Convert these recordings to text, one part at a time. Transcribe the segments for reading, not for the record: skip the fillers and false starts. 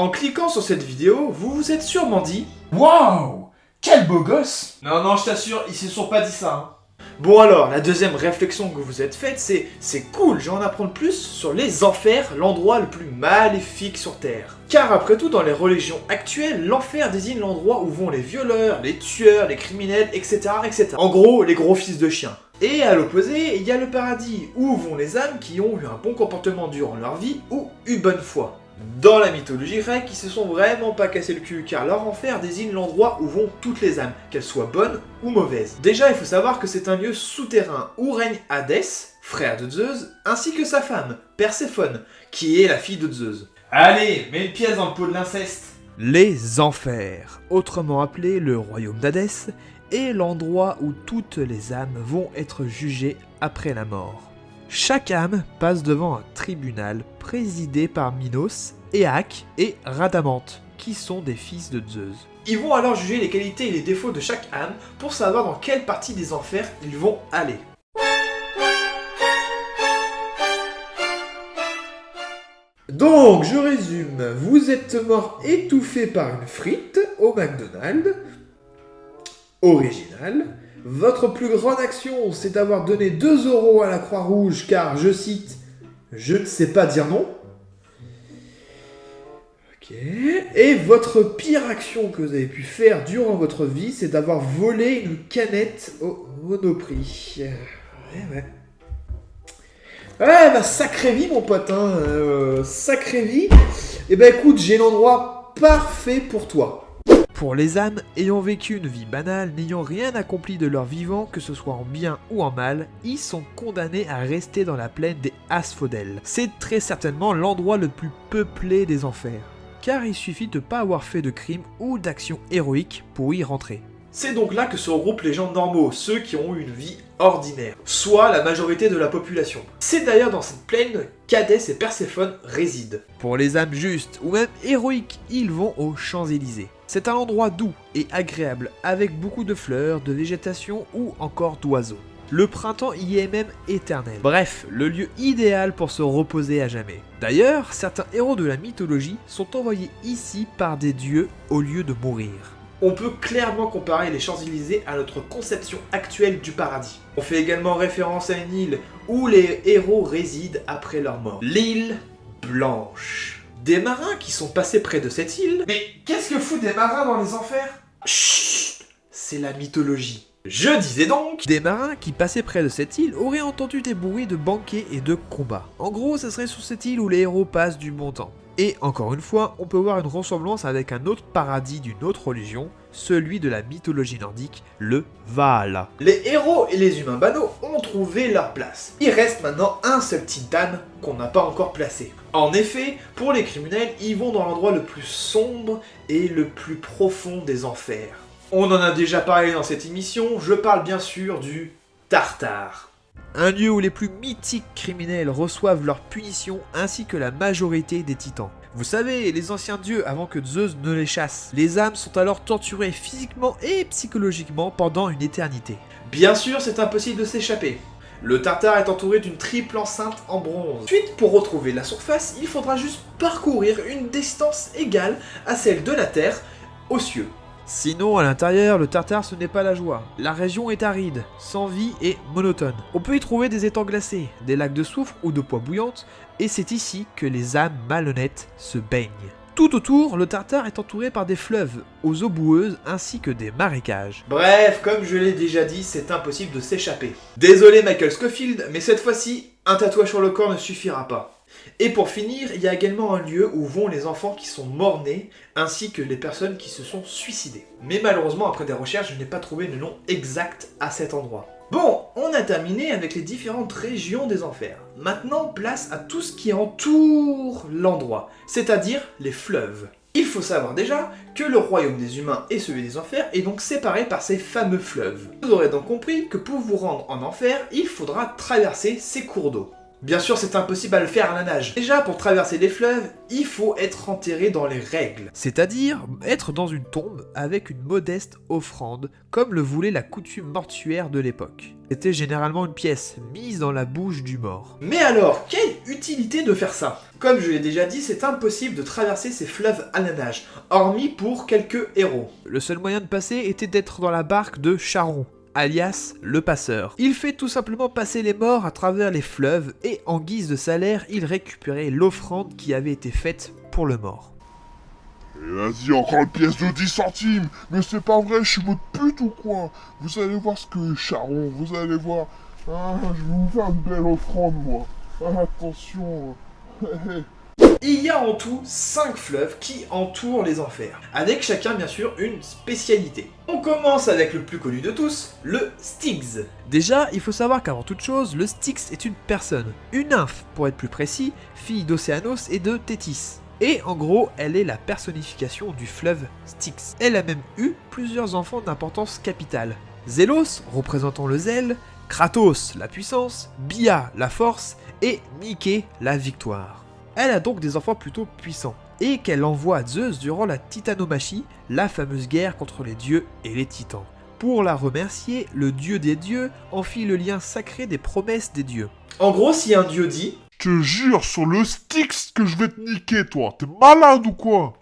En cliquant sur cette vidéo, vous vous êtes sûrement dit Waouh! Quel beau gosse! Non, je t'assure, ils se sont pas dit ça. Bon alors, la deuxième réflexion que vous êtes faite, c'est cool, j'ai envie d'apprendre plus sur les enfers, l'endroit le plus maléfique sur Terre. Car après tout, dans les religions actuelles, l'enfer désigne l'endroit où vont les violeurs, les tueurs, les criminels, etc., etc. En gros, les gros fils de chiens. Et à l'opposé, il y a le paradis, où vont les âmes qui ont eu un bon comportement durant leur vie ou une bonne foi. Dans la mythologie grecque, ils se sont vraiment pas cassé le cul, car leur enfer désigne l'endroit où vont toutes les âmes, qu'elles soient bonnes ou mauvaises. Déjà, il faut savoir que c'est un lieu souterrain où règne Hadès, frère de Zeus, ainsi que sa femme, Perséphone, qui est la fille de Zeus. Allez, mets une pièce dans le pot de l'inceste. Les enfers, autrement appelé le royaume d'Hadès, est l'endroit où toutes les âmes vont être jugées après la mort. Chaque âme passe devant un tribunal présidé par Minos, Éaque et Rhadamante, qui sont des fils de Zeus. Ils vont alors juger les qualités et les défauts de chaque âme pour savoir dans quelle partie des enfers ils vont aller. Donc, je résume, vous êtes mort étouffé par une frite au McDonald's, original. Votre plus grande action, c'est d'avoir donné 2 € à la Croix-Rouge car, je cite, « Je ne sais pas dire non ». Ok. Et votre pire action que vous avez pu faire durant votre vie, c'est d'avoir volé une canette au Monoprix. Ouais. Ouais, bah sacrée vie mon pote, hein. Sacrée vie. Et bah écoute, j'ai l'endroit parfait pour toi. Pour les âmes ayant vécu une vie banale, n'ayant rien accompli de leur vivant, que ce soit en bien ou en mal, ils sont condamnés à rester dans la plaine des Asphodèles. C'est très certainement l'endroit le plus peuplé des enfers, car il suffit de ne pas avoir fait de crime ou d'action héroïque pour y rentrer. C'est donc là que se regroupent les gens normaux, ceux qui ont eu une vie ordinaire, soit la majorité de la population. C'est d'ailleurs dans cette plaine qu'Hadès et Perséphone résident. Pour les âmes justes ou même héroïques, ils vont aux Champs-Élysées. C'est un endroit doux et agréable, avec beaucoup de fleurs, de végétation ou encore d'oiseaux. Le printemps y est même éternel. Bref, le lieu idéal pour se reposer à jamais. D'ailleurs, certains héros de la mythologie sont envoyés ici par des dieux au lieu de mourir. On peut clairement comparer les Champs-Élysées à notre conception actuelle du paradis. On fait également référence à une île où les héros résident après leur mort. L'île Blanche. Des marins qui sont passés près de cette île... Mais qu'est-ce que foutent des marins dans les enfers? Chut, c'est la mythologie. Je disais donc, des marins qui passaient près de cette île auraient entendu des bruits de banquets et de combats. En gros, ce serait sur cette île où les héros passent du bon temps. Et encore une fois, on peut voir une ressemblance avec un autre paradis d'une autre religion, celui de la mythologie nordique, le Valhalla. Les héros et les humains banaux ont trouvé leur place. Il reste maintenant un seul type d'âme qu'on n'a pas encore placé. En effet, pour les criminels, ils vont dans l'endroit le plus sombre et le plus profond des enfers. On en a déjà parlé dans cette émission, je parle bien sûr du Tartare. Un lieu où les plus mythiques criminels reçoivent leur punition ainsi que la majorité des titans. Vous savez, les anciens dieux avant que Zeus ne les chasse. Les âmes sont alors torturées physiquement et psychologiquement pendant une éternité. Bien sûr, c'est impossible de s'échapper. Le Tartare est entouré d'une triple enceinte en bronze. Ensuite, pour retrouver la surface, il faudra juste parcourir une distance égale à celle de la Terre aux cieux. Sinon, à l'intérieur, le Tartare ce n'est pas la joie. La région est aride, sans vie et monotone. On peut y trouver des étangs glacés, des lacs de soufre ou de poix bouillante, et c'est ici que les âmes malhonnêtes se baignent. Tout autour, le Tartare est entouré par des fleuves, aux eaux boueuses ainsi que des marécages. Bref, comme je l'ai déjà dit, c'est impossible de s'échapper. Désolé Michael Scofield, mais cette fois-ci, un tatouage sur le corps ne suffira pas. Et pour finir, il y a également un lieu où vont les enfants qui sont morts-nés, ainsi que les personnes qui se sont suicidées. Mais malheureusement, après des recherches, je n'ai pas trouvé le nom exact à cet endroit. Bon, on a terminé avec les différentes régions des enfers. Maintenant, place à tout ce qui entoure l'endroit, c'est-à-dire les fleuves. Il faut savoir déjà que le royaume des humains et celui des enfers est donc séparé par ces fameux fleuves. Vous aurez donc compris que pour vous rendre en enfer, il faudra traverser ces cours d'eau. Bien sûr, c'est impossible à le faire à la nage. Déjà, pour traverser les fleuves, il faut être enterré dans les règles. C'est-à-dire être dans une tombe avec une modeste offrande, comme le voulait la coutume mortuaire de l'époque. C'était généralement une pièce mise dans la bouche du mort. Mais alors, quelle utilité de faire ça? Comme je l'ai déjà dit, c'est impossible de traverser ces fleuves à la nage, hormis pour quelques héros. Le seul moyen de passer était d'être dans la barque de Charon, alias le passeur. Il fait tout simplement passer les morts à travers les fleuves et en guise de salaire, il récupérait l'offrande qui avait été faite pour le mort. Et vas-y, encore une pièce de 10 centimes. Mais c'est pas vrai, je suis votre pute ou quoi? Vous allez voir ce que est Charon, vous allez voir. Ah, je vais vous faire une belle offrande, moi. Ah, attention. Il y a en tout 5 fleuves qui entourent les enfers, avec chacun bien sûr une spécialité. On commence avec le plus connu de tous, le Styx. Déjà, il faut savoir qu'avant toute chose, le Styx est une personne, une nymphe pour être plus précis, fille d'Océanos et de Thétis. Et en gros, elle est la personnification du fleuve Styx. Elle a même eu plusieurs enfants d'importance capitale. Zélos, représentant le zèle, Kratos, la puissance, Bia, la force, et Nike, la victoire. Elle a donc des enfants plutôt puissants, et qu'elle envoie à Zeus durant la Titanomachie, la fameuse guerre contre les dieux et les titans. Pour la remercier, le dieu des dieux en fit le lien sacré des promesses des dieux. En gros, si un dieu dit Je te jure sur le Styx que je vais te niquer, toi. T'es malade ou quoi?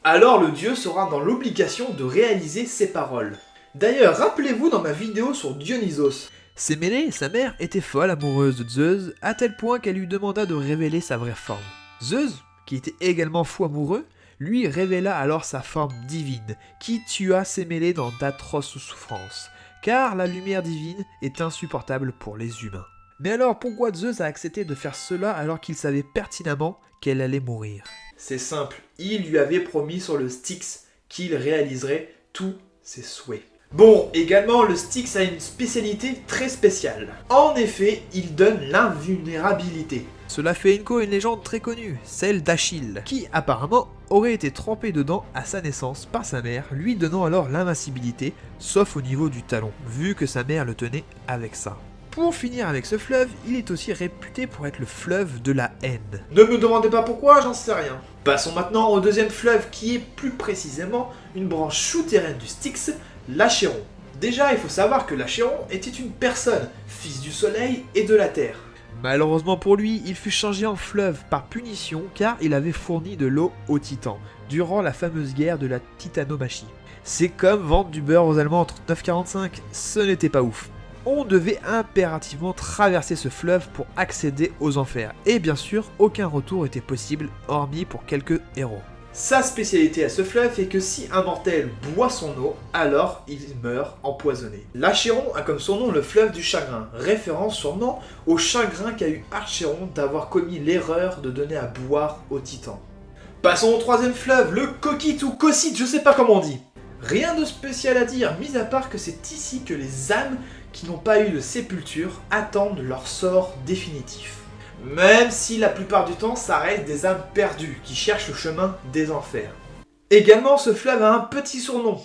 alors le dieu sera dans l'obligation de réaliser ses paroles. D'ailleurs, rappelez-vous dans ma vidéo sur Dionysos. Sémélé, sa mère, était folle amoureuse de Zeus, à tel point qu'elle lui demanda de révéler sa vraie forme. Zeus, qui était également fou amoureux, lui révéla alors sa forme divine, qui tua Sémélé dans d'atroces souffrances, car la lumière divine est insupportable pour les humains. Mais alors pourquoi Zeus a accepté de faire cela alors qu'il savait pertinemment qu'elle allait mourir? C'est simple, il lui avait promis sur le Styx qu'il réaliserait tous ses souhaits. Bon, également, le Styx a une spécialité très spéciale. En effet, il donne l'invulnérabilité. Cela fait écho à une légende très connue, celle d'Achille, qui apparemment aurait été trempé dedans à sa naissance par sa mère, lui donnant alors l'invincibilité, sauf au niveau du talon, vu que sa mère le tenait avec ça. Pour finir avec ce fleuve, il est aussi réputé pour être le fleuve de la haine. Ne me demandez pas pourquoi, j'en sais rien. Passons maintenant au deuxième fleuve qui est plus précisément une branche souterraine du Styx, l'Achéron. Déjà, il faut savoir que l'Achéron était une personne, fils du soleil et de la terre. Malheureusement pour lui, il fut changé en fleuve par punition car il avait fourni de l'eau aux titans, durant la fameuse guerre de la Titanomachie. C'est comme vendre du beurre aux Allemands en 39-45, ce n'était pas ouf. On devait impérativement traverser ce fleuve pour accéder aux enfers, et bien sûr, aucun retour était possible, hormis pour quelques héros. Sa spécialité à ce fleuve est que si un mortel boit son eau, alors il meurt empoisonné. L'Achéron a comme son nom le fleuve du chagrin, référence sûrement au chagrin qu'a eu Achéron d'avoir commis l'erreur de donner à boire aux titans. Passons au troisième fleuve, le Coquite ou Cocyte, je sais pas comment on dit. Rien de spécial à dire, mis à part que c'est ici que les âmes qui n'ont pas eu de sépulture attendent leur sort définitif. Même si la plupart du temps ça reste des âmes perdues qui cherchent le chemin des enfers. Également, ce fleuve a un petit surnom.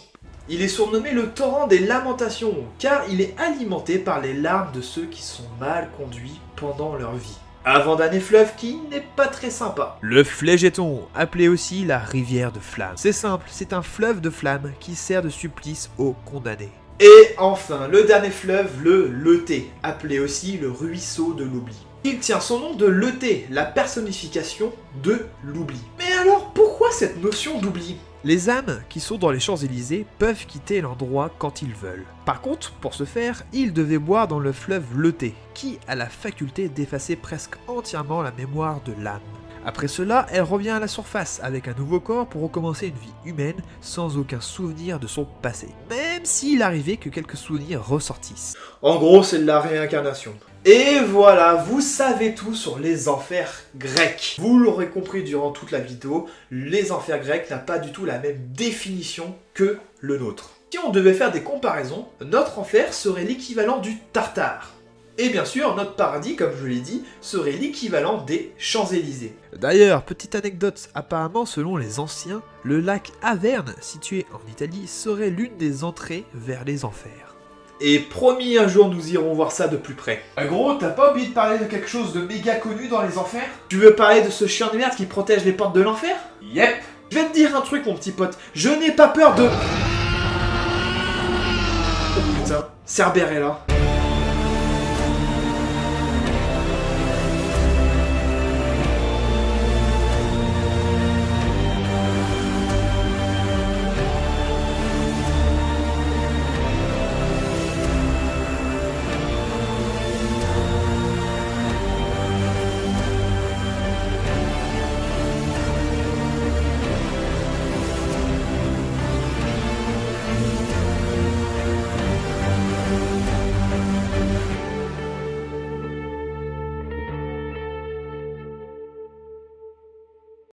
Il est surnommé le torrent des lamentations, car il est alimenté par les larmes de ceux qui sont mal conduits pendant leur vie. Avant d'un fleuve qui n'est pas très sympa. Le Flégéton, appelé aussi la rivière de flammes. C'est simple, c'est un fleuve de flammes qui sert de supplice aux condamnés. Et enfin, le dernier fleuve, le Leuté, appelé aussi le ruisseau de l'oubli. Il tient son nom de Leuté, la personnification de l'oubli. Mais alors, pourquoi cette notion d'oubli ? Les âmes qui sont dans les Champs-Élysées peuvent quitter l'endroit quand ils veulent. Par contre, pour ce faire, ils devaient boire dans le fleuve Leuté, qui a la faculté d'effacer presque entièrement la mémoire de l'âme. Après cela, elle revient à la surface avec un nouveau corps pour recommencer une vie humaine sans aucun souvenir de son passé. Même s'il arrivait que quelques souvenirs ressortissent. En gros, c'est de la réincarnation. Et voilà, vous savez tout sur les enfers grecs. Vous l'aurez compris durant toute la vidéo, les enfers grecs n'ont pas du tout la même définition que le nôtre. Si on devait faire des comparaisons, notre enfer serait l'équivalent du Tartare. Et bien sûr, notre paradis, comme je l'ai dit, serait l'équivalent des Champs-Élysées. D'ailleurs, petite anecdote, apparemment selon les anciens, le lac Averne, situé en Italie, serait l'une des entrées vers les enfers. Et promis, un jour nous irons voir ça de plus près. Gros, t'as pas oublié de parler de quelque chose de méga connu dans les enfers? Tu veux parler de ce chien de merde qui protège les portes de l'enfer? Yep. Je vais te dire un truc mon petit pote, je n'ai pas peur de... Oh putain, Cerbère est là.